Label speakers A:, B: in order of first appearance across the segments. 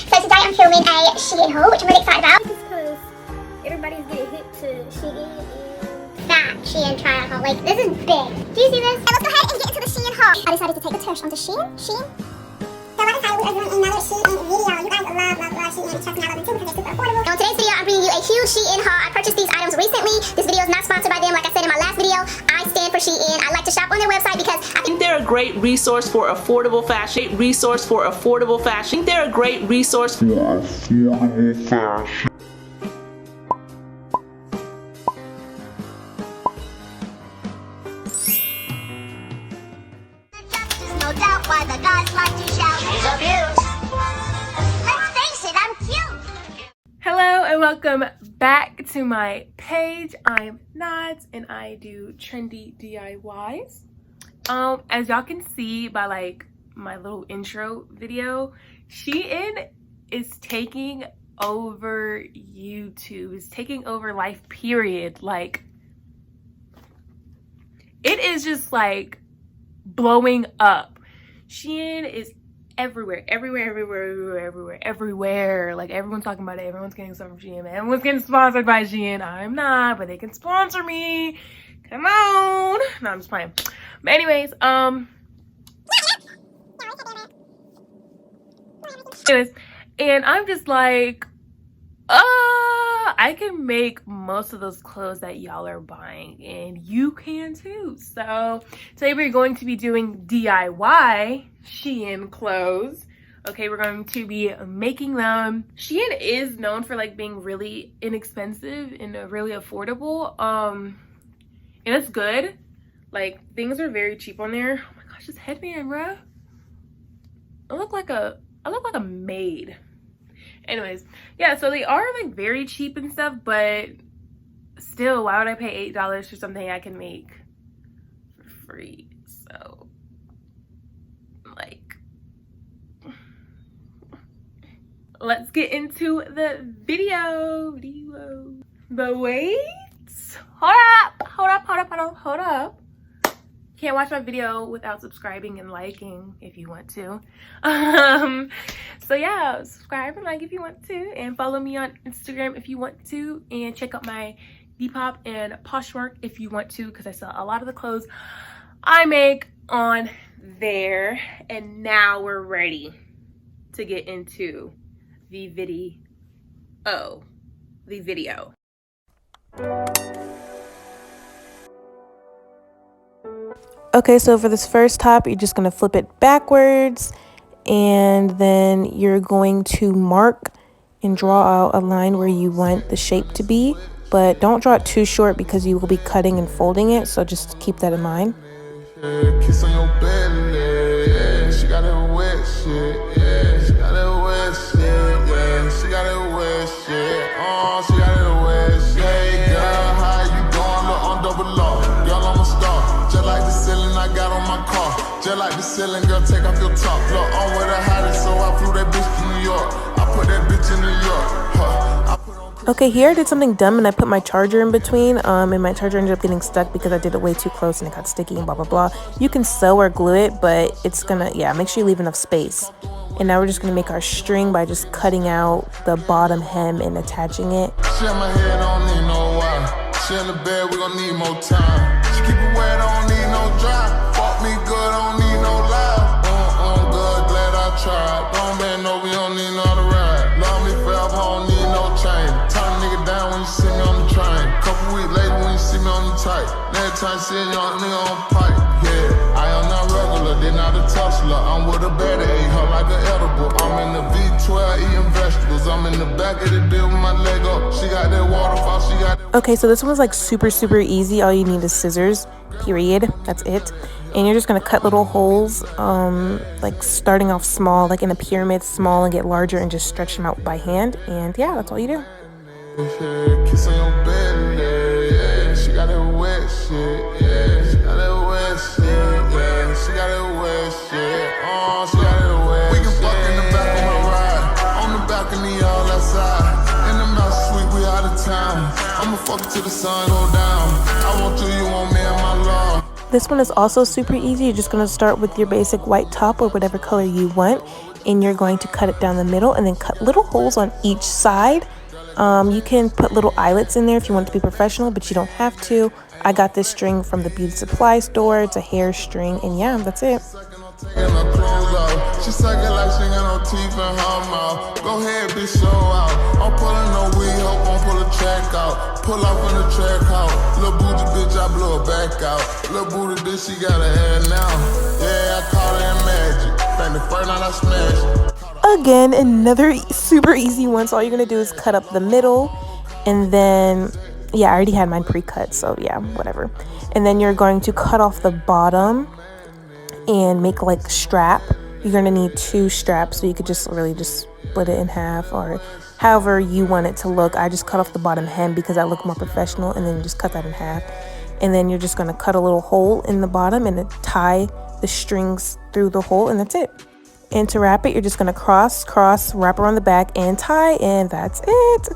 A: So today I'm filming a Shein haul, which I'm really excited about. This is because everybody's getting hit to Shein and that Shein try-on haul. Like, this is big. Do you see this? So let's go ahead and get into the Shein haul. I decided to take a tush onto Shein. So like I said, we are doing another Shein video. You guys love Shein. Trust me, I love them too because they're super affordable. On today's video, I'm bringing you a huge Shein haul. I purchased these items recently. This video is not sponsored by them. Like I said in my last video, I stand for Shein. I like to shop on their website because I think
B: they're a great resource for affordable fashion. They're a great resource for affordable fashion.
A: no doubt why the guys like to shout. She's abused. Let's face it, I'm cute.
C: Hello and welcome back to my page. I'm Nods and I do trendy DIYs. As y'all can see by like my little intro video, Shein is taking over YouTube. It's taking over life, period. Like, it is just like blowing up. Shein is everywhere. Like, everyone's talking about it. Everyone's getting stuff from Shein. Everyone's getting sponsored by Shein. I'm not, but they can sponsor me. Come on. No, I'm just playing. But anyways, and I'm just like, I can make most of those clothes that y'all are buying, and you can too. So today we're going to be doing DIY Shein clothes. Okay, we're going to be making them. Shein is known for like being really inexpensive and really affordable. And it's good. Like, things are very cheap on there. Oh my gosh, this headband, bro. I look like a maid. Anyways, yeah, so they are like very cheap and stuff, but still, why would I pay $8 for something I can make for free? So, like, let's get into the video. But wait, hold up. Can't watch my video without subscribing and liking if you want to. So yeah, subscribe and like if you want to, and follow me on Instagram if you want to, and check out my Depop and Poshmark if you want to, because I sell a lot of the clothes I make on there. And now we're ready to get into the video. Okay, so for this first top, you're just going to flip it backwards, and then you're going to mark and draw out a line where you want the shape to be, but don't draw it too short because you will be cutting and folding it, so just keep that in mind.
D: Kiss on your belly, she got that wet shit, she got that wet shit, she got that wet shit, she got that wet shit. Hey girl, how you doing? Look on double lock, girl, I'm a star, just like the ceiling I got on my car, just like the ceiling, girl, take off your top. Look, I'm with a hottest, so I flew that bitch to New York, I put that bitch in New York,
C: Okay, here I did something dumb and I put my charger in between, and my charger ended up getting stuck because I did it way too close and it got sticky and blah blah blah. You can sew or glue it, but it's gonna, yeah, make sure you leave enough space. And now we're just gonna make our string by just cutting out the bottom hem and attaching it.
D: she in my head, I don't need no wire, she in the bed, we gon' need more time, she keep it wet, I don't need no dry, fuck me good, I don't need no lie, good, glad I tried, don't man know we don't need no to ride, love me forever, I don't need no chain, turn a nigga down when you see me on the train, couple weeks later when you see me on the tight, next time see a young nigga on pipe, yeah, I am not regular, they not a tussler, I'm with a better, ate her like an edible, I'm in the V12 eating vegetables, I'm in the back of the deal with my leg up, she got that waterfall, she got that.
C: Okay, so this one was like super easy. All you need is scissors, period. That's it. And you're just gonna cut little holes, like starting off small, like in a pyramid, small, and get larger, and just stretch them out by hand. And yeah, that's all you do.
D: Kiss on your belly, she got that wet shit, she got that wet shit, she got that wet shit, she got that wet shit. We can fuck in the back of my ride, on the balcony all outside, in the mouth sweet, we out of town, I'ma fuck till the sun go down, I want you want me and my law.
C: This one is also super easy. You're just going to start with your basic white top or whatever color you want. and you're going to cut it down the middle and then cut little holes on each side. You can put little eyelets in there if you want it to be professional, but you don't have to. I got this string from the beauty supply store. It's a hair string, and yeah, that's it.
D: She suck it like she got no teeth in her mouth. Go ahead, bitch, show out. I'm pulling no weed, hope I'm pull a track out. Pull off in the track out. Lil' booty bitch, I blow her back out. Lil' booty bitch, she got her hair now. Yeah, I caught her in magic. Bang the first night I smashed.
C: Again, another super easy one. So all you're gonna do is cut up the middle, and then yeah, I already had mine pre-cut, so yeah, whatever. And then you're going to cut off the bottom and make like a strap. You're gonna need 2 straps, so you could just really just split it in half or however you want it to look. I just cut off the bottom hem because I look more professional, and then just cut that in half. And then you're just gonna cut a little hole in the bottom and then tie the strings through the hole, and that's it. And to wrap it, you're just gonna cross, wrap around the back and tie, and that's it.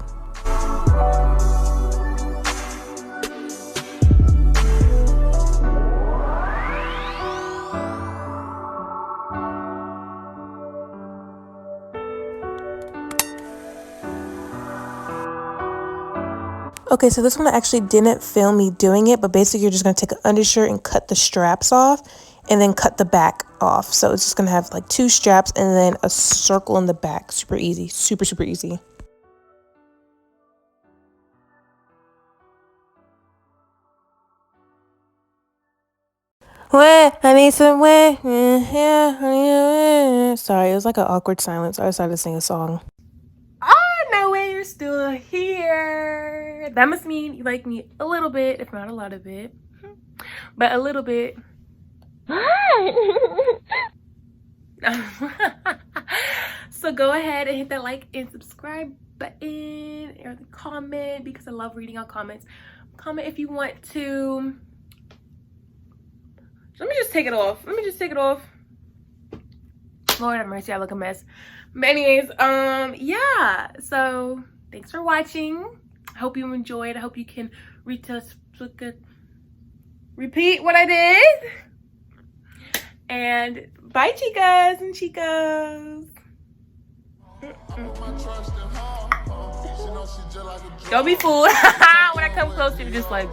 C: Okay, so this one I actually didn't film me doing it, but basically you're just going to take an undershirt and cut the straps off and then cut the back off. So it's just going to have like 2 straps and then a circle in the back. Super easy. Super, super easy. Where I need some way. Yeah, sorry, it was like an awkward silence. I decided to sing a song. Oh, no way, you're still here. That must mean you like me a little bit, if not a lot of it, but a little bit. So go ahead and hit that like and subscribe button or the comment, because I love reading all comments. Comment if you want to. Let me just take it off. Lord have mercy, I look a mess. But anyways, yeah, so thanks for watching. I hope you enjoyed. I hope you can repeat what I did. And bye, chicas and chicas. Don't be fooled. When I come close, you're just like